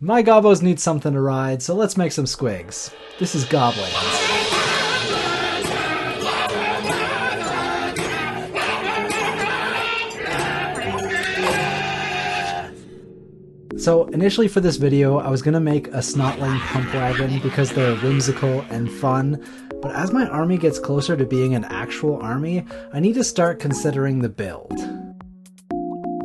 My gobos need something to ride, so let's make some squigs. This is Goblins. So initially for this video, I was going to make a snotling pump wagon because they're whimsical and fun, but as my army gets closer to being an actual army, I need to start considering the build.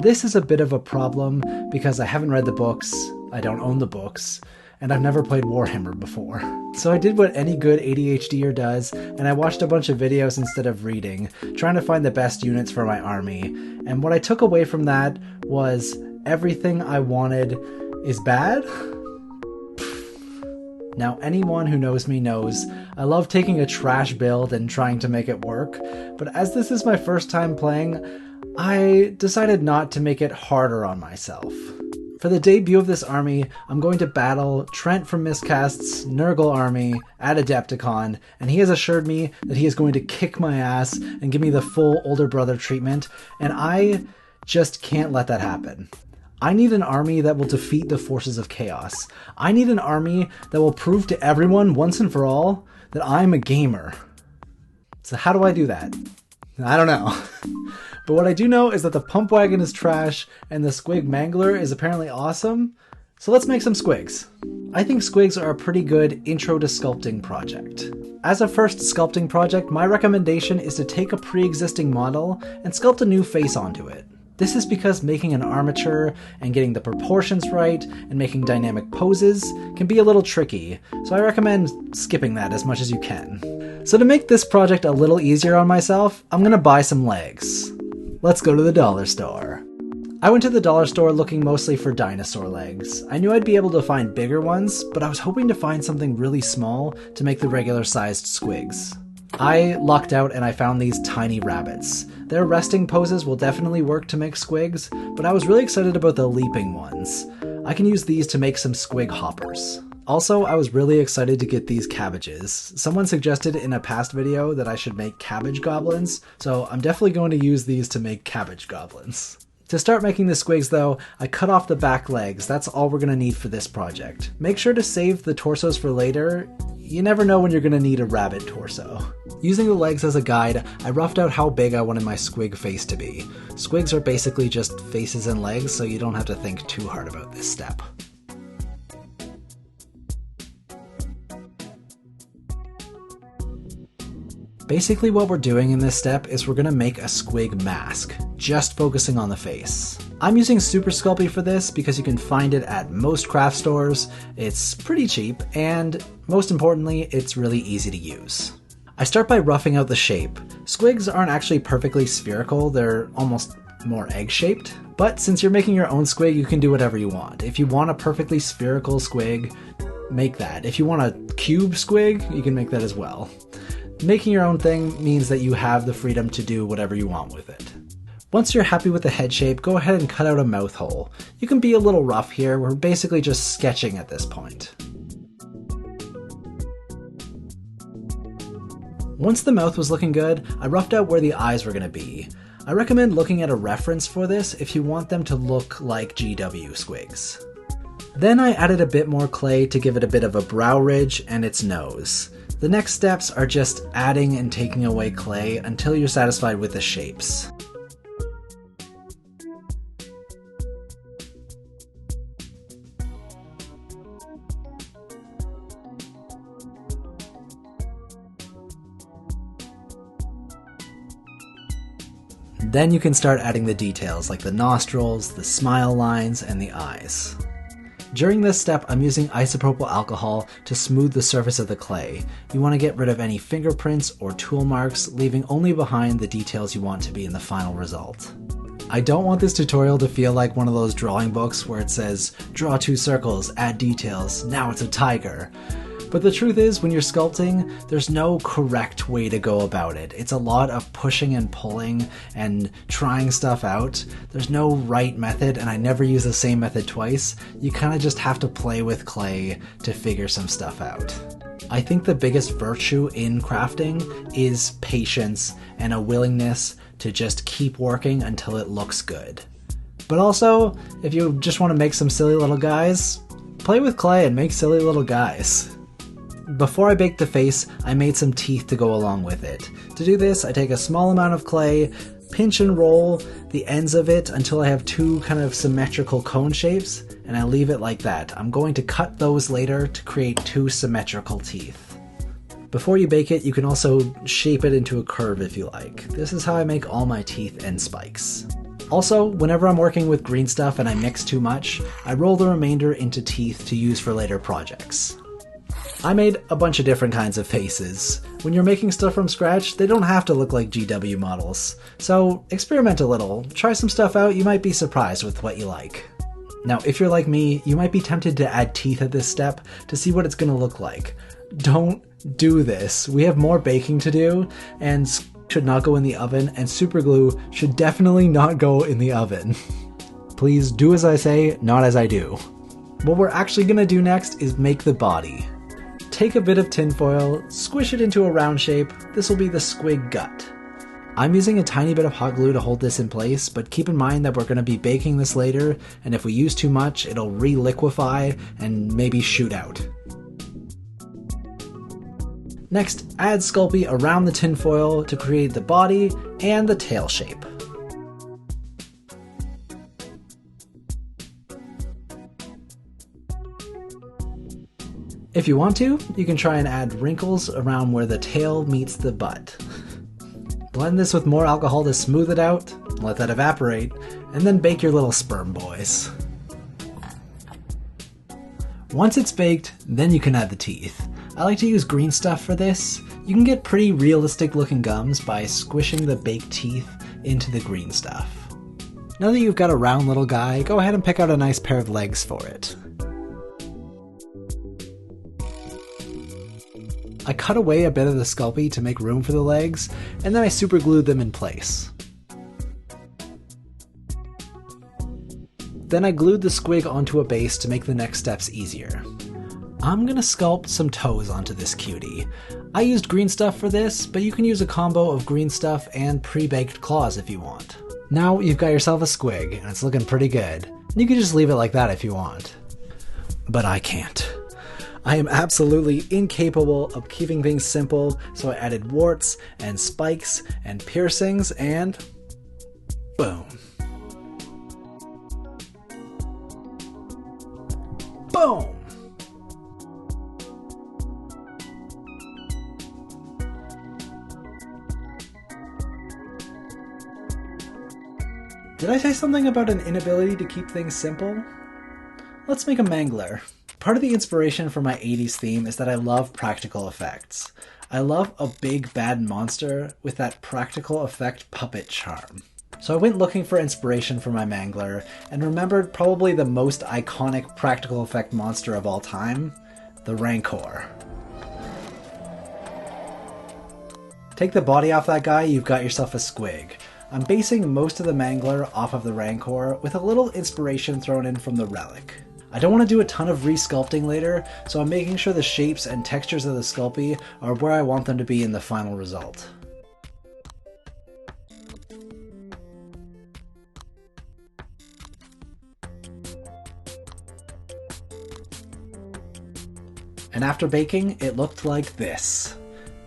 This is a bit of a problem because I haven't read the books, I don't own the books, and I've never played Warhammer before. So I did what any good ADHDer does, and I watched a bunch of videos instead of reading, trying to find the best units for my army. And what I took away from that was everything I wanted is bad? Now, anyone who knows me knows I love taking a trash build and trying to make it work, but as this is my first time playing, I decided not to make it harder on myself. For the debut of this army, I'm going to battle Trent from Miscast's Nurgle army at Adepticon, and he has assured me that he is going to kick my ass and give me the full older brother treatment, and I just can't let that happen. I need an army that will defeat the forces of chaos. I need an army that will prove to everyone once and for all that I'm a gamer. So how do I do that? I don't know. But what I do know is that the pump wagon is trash and the squig mangler is apparently awesome. So let's make some squigs. I think squigs are a pretty good intro to sculpting project. As a first sculpting project, my recommendation is to take a pre-existing model and sculpt a new face onto it. This is because making an armature and getting the proportions right and making dynamic poses can be a little tricky, so I recommend skipping that as much as you can. So to make this project a little easier on myself, I'm gonna buy some legs. Let's go to the dollar store. I went to the dollar store looking mostly for dinosaur legs. I knew I'd be able to find bigger ones, but I was hoping to find something really small to make the regular sized squigs. I lucked out and I found these tiny rabbits. Their resting poses will definitely work to make squigs, but I was really excited about the leaping ones. I can use these to make some squig hoppers. Also, I was really excited to get these cabbages. Someone suggested in a past video that I should make cabbage goblins, so I'm definitely going to use these to make cabbage goblins. To start making the squigs though, I cut off the back legs. That's all we're going to need for this project. Make sure to save the torsos for later. You never know when you're going to need a rabbit torso. Using the legs as a guide, I roughed out how big I wanted my squig face to be. Squigs are basically just faces and legs, so you don't have to think too hard about this step. Basically what we're doing in this step is we're going to make a squig mask, just focusing on the face. I'm using Super Sculpey for this because you can find it at most craft stores, it's pretty cheap, and most importantly, it's really easy to use. I start by roughing out the shape. Squigs aren't actually perfectly spherical, they're almost more egg-shaped, but since you're making your own squig, you can do whatever you want. If you want a perfectly spherical squig, make that. If you want a cube squig, you can make that as well. Making your own thing means that you have the freedom to do whatever you want with it. Once you're happy with the head shape, go ahead and cut out a mouth hole. You can be a little rough here, we're basically just sketching at this point. Once the mouth was looking good, I roughed out where the eyes were going to be. I recommend looking at a reference for this if you want them to look like GW squigs. Then I added a bit more clay to give it a bit of a brow ridge and its nose. The next steps are just adding and taking away clay until you're satisfied with the shapes. Then you can start adding the details like the nostrils, the smile lines, and the eyes. During this step, I'm using isopropyl alcohol to smooth the surface of the clay. You want to get rid of any fingerprints or tool marks, leaving only behind the details you want to be in the final result. I don't want this tutorial to feel like one of those drawing books where it says, draw 2 circles, add details, now it's a tiger. But the truth is, when you're sculpting, there's no correct way to go about it. It's a lot of pushing and pulling and trying stuff out. There's no right method, and I never use the same method twice. You kind of just have to play with clay to figure some stuff out. I think the biggest virtue in crafting is patience and a willingness to just keep working until it looks good. But also, if you just want to make some silly little guys, play with clay and make silly little guys. Before I baked the face, I made some teeth to go along with it. To do this, I take a small amount of clay, pinch and roll the ends of it until I have two kind of symmetrical cone shapes, and I leave it like that. I'm going to cut those later to create two symmetrical teeth. Before you bake it, you can also shape it into a curve if you like. This is how I make all my teeth and spikes. Also, whenever I'm working with green stuff and I mix too much, I roll the remainder into teeth to use for later projects. I made a bunch of different kinds of faces. When you're making stuff from scratch, they don't have to look like GW models. So experiment a little, try some stuff out, you might be surprised with what you like. Now, if you're like me, you might be tempted to add teeth at this step to see what it's going to look like. Don't do this. We have more baking to do, and should not go in the oven, and super glue should definitely not go in the oven. Please do as I say, not as I do. What we're actually going to do next is make the body. Take a bit of tinfoil, squish it into a round shape. This will be the squig gut. I'm using a tiny bit of hot glue to hold this in place, but keep in mind that we're going to be baking this later, and if we use too much, it'll re-liquefy and maybe shoot out. Next, add Sculpey around the tinfoil to create the body and the tail shape. If you want to, you can try and add wrinkles around where the tail meets the butt. Blend this with more alcohol to smooth it out, let that evaporate, and then bake your little sperm boys. Once it's baked, then you can add the teeth. I like to use green stuff for this. You can get pretty realistic looking gums by squishing the baked teeth into the green stuff. Now that you've got a round little guy, go ahead and pick out a nice pair of legs for it. I cut away a bit of the Sculpey to make room for the legs, and then I super glued them in place. Then I glued the squig onto a base to make the next steps easier. I'm gonna sculpt some toes onto this cutie. I used green stuff for this, but you can use a combo of green stuff and pre-baked claws if you want. Now you've got yourself a squig, and it's looking pretty good. You can just leave it like that if you want. But I can't. I am absolutely incapable of keeping things simple, so I added warts and spikes and piercings and boom. Boom! Did I say something about an inability to keep things simple? Let's make a mangler. Part of the inspiration for my 80s theme is that I love practical effects. I love a big bad monster with that practical effect puppet charm. So I went looking for inspiration for my mangler and remembered probably the most iconic practical effect monster of all time, the Rancor. Take the body off that guy, you've got yourself a squig. I'm basing most of the mangler off of the Rancor with a little inspiration thrown in from the relic. I don't want to do a ton of re-sculpting later, so I'm making sure the shapes and textures of the Sculpey are where I want them to be in the final result. And after baking, it looked like this.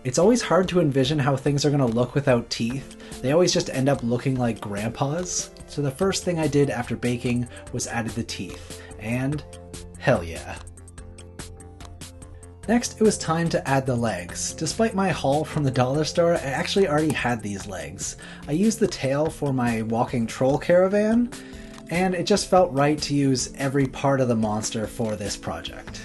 It's always hard to envision how things are going to look without teeth. They always just end up looking like grandpas. So the first thing I did after baking was added the teeth. And hell yeah. Next, it was time to add the legs. Despite my haul from the dollar store, I actually already had these legs. I used the tail for my walking troll caravan, and it just felt right to use every part of the monster for this project.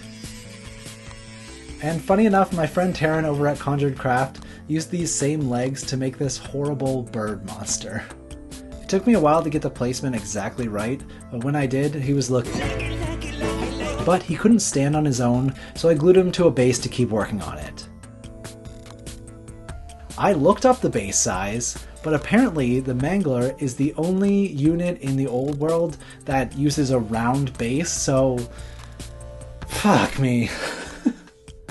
And funny enough, my friend Taryn over at Conjured Craft used these same legs to make this horrible bird monster. It took me a while to get the placement exactly right, but when I did, he was looking. But he couldn't stand on his own, so I glued him to a base to keep working on it. I looked up the base size, but apparently the Mangler is the only unit in the old world that uses a round base, so fuck me.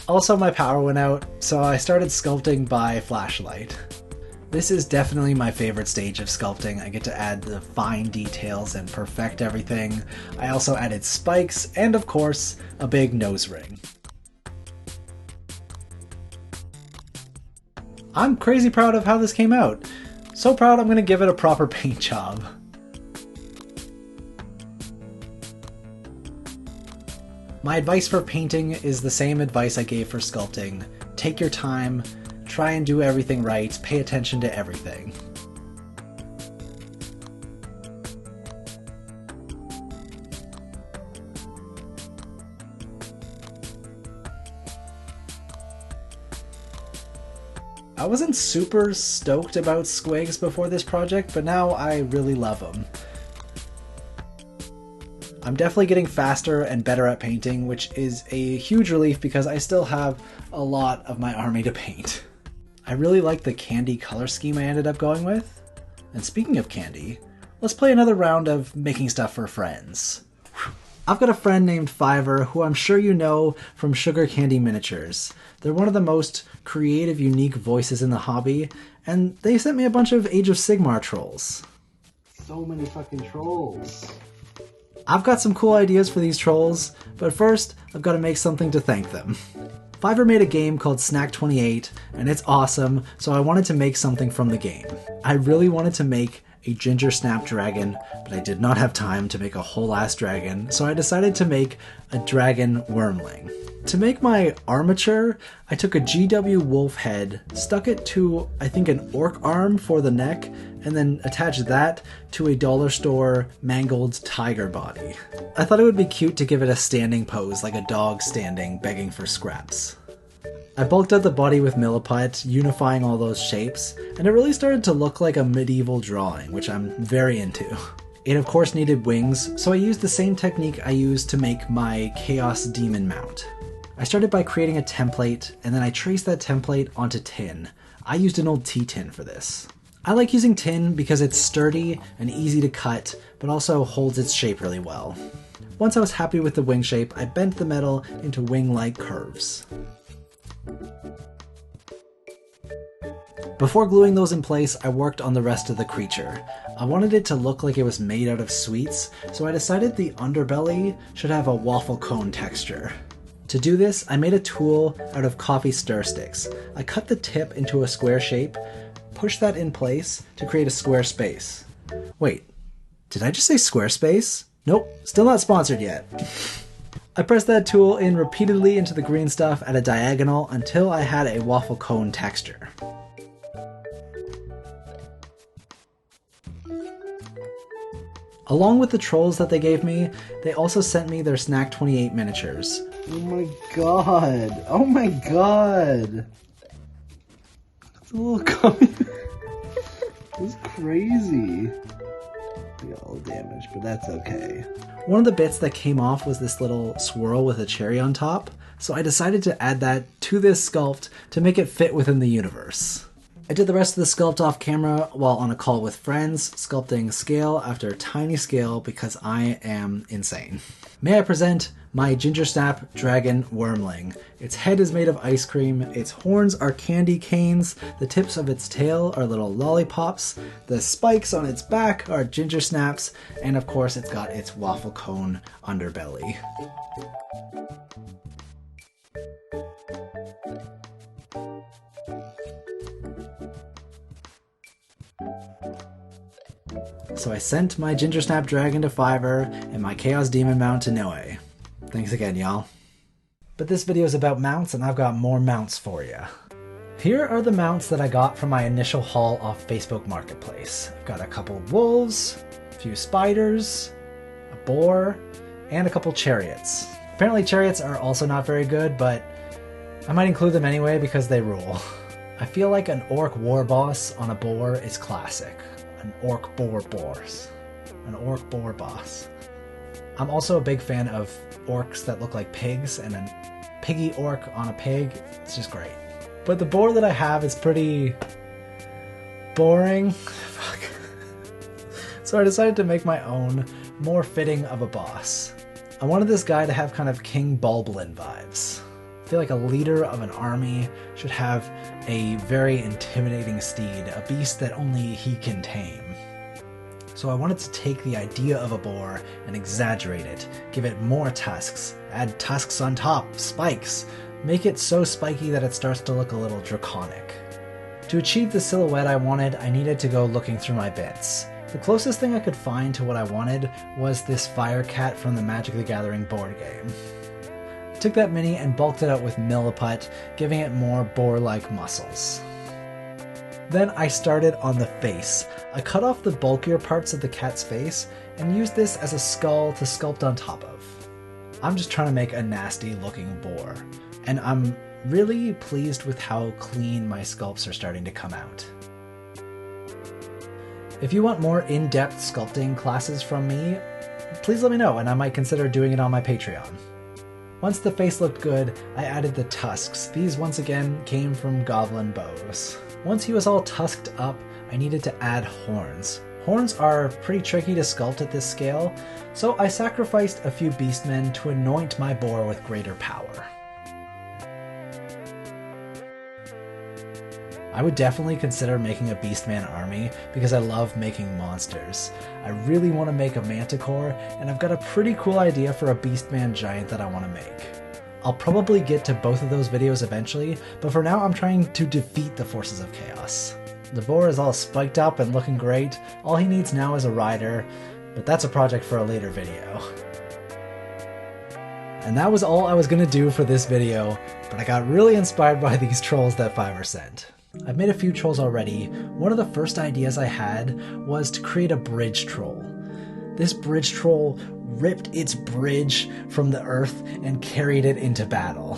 Also, my power went out, so I started sculpting by flashlight. This is definitely my favorite stage of sculpting. I get to add the fine details and perfect everything. I also added spikes and, of course, a big nose ring. I'm crazy proud of how this came out. So proud I'm going to give it a proper paint job. My advice for painting is the same advice I gave for sculpting. Take your time, try and do everything right, pay attention to everything. I wasn't super stoked about Squigs before this project, but now I really love them. I'm definitely getting faster and better at painting, which is a huge relief because I still have a lot of my army to paint. I really like the candy color scheme I ended up going with. And speaking of candy, let's play another round of making stuff for friends. I've got a friend named Fiverr who I'm sure you know from Sugar Candy Miniatures. They're one of the most creative, unique voices in the hobby, and they sent me a bunch of Age of Sigmar trolls. So many fucking trolls. I've got some cool ideas for these trolls, but first I've got to make something to thank them. Fiverr made a game called Snack 28, and it's awesome, so I wanted to make something from the game. I really wanted to make a ginger snap dragon, but I did not have time to make a whole ass dragon, so I decided to make a dragon wormling. To make my armature, I took a GW wolf head, stuck it to, I think, an orc arm for the neck, and then attached that to a dollar store mangled tiger body. I thought it would be cute to give it a standing pose, like a dog standing, begging for scraps. I bulked out the body with milliput, unifying all those shapes, and it really started to look like a medieval drawing, which I'm very into. It of course needed wings, so I used the same technique I used to make my Chaos Demon mount. I started by creating a template, and then I traced that template onto tin. I used an old tea tin for this. I like using tin because it's sturdy and easy to cut, but also holds its shape really well. Once I was happy with the wing shape, I bent the metal into wing-like curves. Before gluing those in place, I worked on the rest of the creature. I wanted it to look like it was made out of sweets, so I decided the underbelly should have a waffle cone texture. To do this, I made a tool out of coffee stir sticks. I cut the tip into a square shape, pushed that in place to create a square space. Wait, did I just say Squarespace? Nope, still not sponsored yet. I pressed that tool in repeatedly into the green stuff at a diagonal until I had a waffle cone texture. Along with the trolls that they gave me, they also sent me their Snack 28 miniatures. Oh my god! Oh my god! It's a little gummy. It's crazy. We got all damaged, but that's okay. One of the bits that came off was this little swirl with a cherry on top, so I decided to add that to this sculpt to make it fit within the universe. I did the rest of the sculpt off camera while on a call with friends, sculpting scale after tiny scale because I am insane. May I present my Ginger Snap Dragon Wormling. Its head is made of ice cream, its horns are candy canes, the tips of its tail are little lollipops, the spikes on its back are ginger snaps, and of course it's got its waffle cone underbelly. So I sent my Ginger Snap Dragon to Fiverr and my Chaos Demon mount to Noe. Thanks again, y'all. But this video is about mounts, and I've got more mounts for you. Here are the mounts that I got from my initial haul off Facebook Marketplace. I've got a couple wolves, a few spiders, a boar, and a couple chariots. Apparently chariots are also not very good, but I might include them anyway because they rule. I feel like an orc war boss on a boar is classic. An orc boar boss. An orc boar boss. I'm also a big fan of orcs that look like pigs, and a piggy orc on a pig. It's just great. But the boar that I have is pretty boring. Fuck. So I decided to make my own, more fitting of a boss. I wanted this guy to have kind of King Bulblin vibes. I feel like a leader of an army should have a very intimidating steed, a beast that only he can tame. So I wanted to take the idea of a boar and exaggerate it, give it more tusks, add tusks on top, spikes, make it so spiky that it starts to look a little draconic. To achieve the silhouette I wanted, I needed to go looking through my bits. The closest thing I could find to what I wanted was this fire cat from the Magic the Gathering board game. I took that mini and bulked it out with milliput, giving it more boar-like muscles. Then I started on the face. I cut off the bulkier parts of the cat's face and used this as a skull to sculpt on top of. I'm just trying to make a nasty looking boar, and I'm really pleased with how clean my sculpts are starting to come out. If you want more in-depth sculpting classes from me, please let me know and I might consider doing it on my Patreon. Once the face looked good, I added the tusks. These once again came from goblin bows. Once he was all tusked up, I needed to add horns. Horns are pretty tricky to sculpt at this scale, so I sacrificed a few beastmen to anoint my boar with greater power. I would definitely consider making a beastman army because I love making monsters. I really want to make a manticore, and I've got a pretty cool idea for a beastman giant that I want to make. I'll probably get to both of those videos eventually, but for now I'm trying to defeat the forces of chaos. The boar is all spiked up and looking great. All he needs now is a rider, but that's a project for a later video. And that was all I was going to do for this video, but I got really inspired by these trolls that Fiverr sent. I've made a few trolls already. One of the first ideas I had was to create a bridge troll. This bridge troll ripped its bridge from the earth and carried it into battle.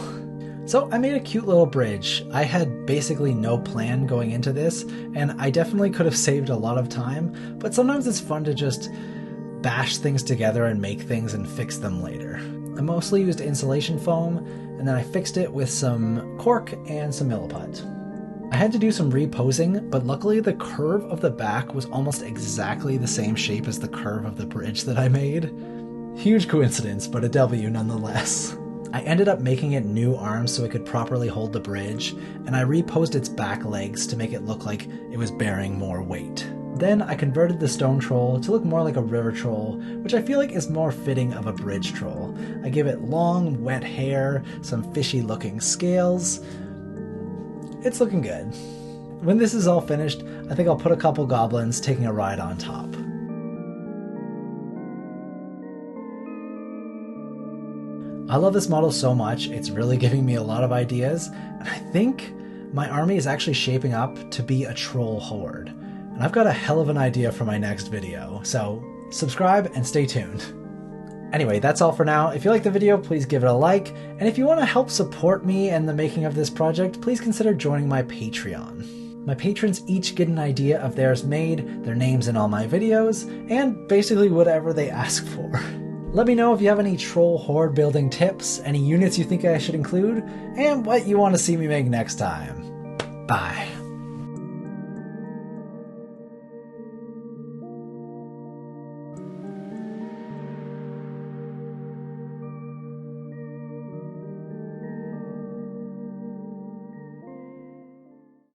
So I made a cute little bridge. I had basically no plan going into this, and I definitely could have saved a lot of time, but sometimes it's fun to just bash things together and make things and fix them later. I mostly used insulation foam, and then I fixed it with some cork and some milliput. I had to do some reposing, but luckily the curve of the back was almost exactly the same shape as the curve of the bridge that I made. Huge coincidence, but a W nonetheless. I ended up making it new arms so it could properly hold the bridge, and I reposed its back legs to make it look like it was bearing more weight. Then I converted the stone troll to look more like a river troll, which I feel like is more fitting of a bridge troll. I give it long, wet hair, some fishy looking scales. It's looking good. When this is all finished, I think I'll put a couple goblins taking a ride on top. I love this model so much, it's really giving me a lot of ideas, and I think my army is actually shaping up to be a troll horde. And I've got a hell of an idea for my next video, so subscribe and stay tuned. Anyway, that's all for now. If you like the video, please give it a like, and if you want to help support me and the making of this project, please consider joining my Patreon. My patrons each get an idea of theirs made, their names in all my videos, and basically whatever they ask for. Let me know if you have any troll horde building tips, any units you think I should include, and what you want to see me make next time. Bye.